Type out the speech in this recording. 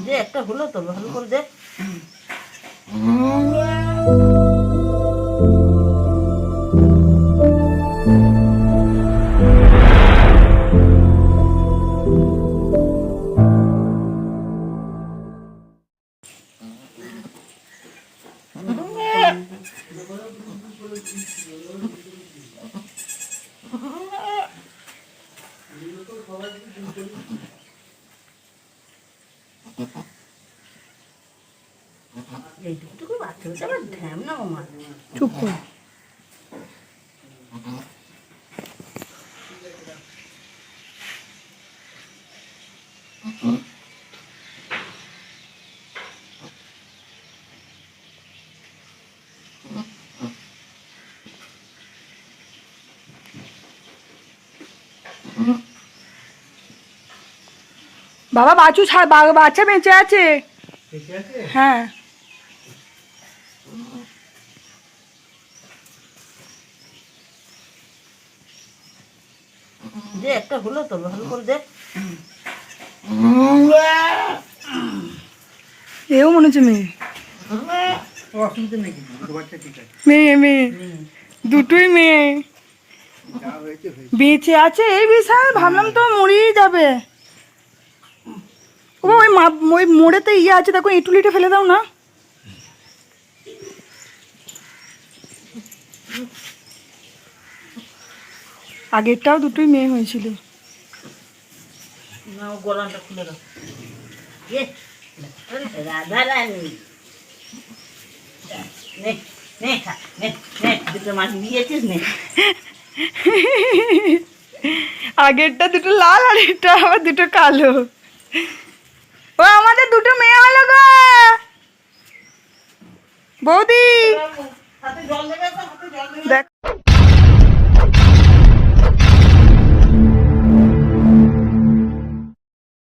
যে একটা হলো তো ভালো করে দেখ। এইটুকু বাচ্চা হচ্ছে আবার ধ্যান না আমার। চুপ কর। বাবা বাছু ছাড়, বাচ্চা বেঁচে আছে। হ্যাঁ যে একটা হলো তো ভালো করে দেখ। এও মনে হচ্ছে মেয়ে। মেয়ে মেয়ে দুটোই মেয়ে বেঁচে আছে। এই বিশাল ভাবলাম তো মরেই যাবে। ও ওই মোড়েতে ইয়ে আছে, দেখো ইটুলিটা ফেলে দাও না। আগেরটাও দুটোই মেয়ে হয়েছিল। না ও গলাটা খুলে দাও। রাধা রানী নে নে খা নে নে দুটো মাছ দিয়েছিস নে। আগেরটা দুটো লাল আর এটা আবার দুটো কালো। ও আমাদের দুটো মেয়ে হলো গো বৌদি। হাতে জল দেবে তো, হাতে জল দেবে। দেখ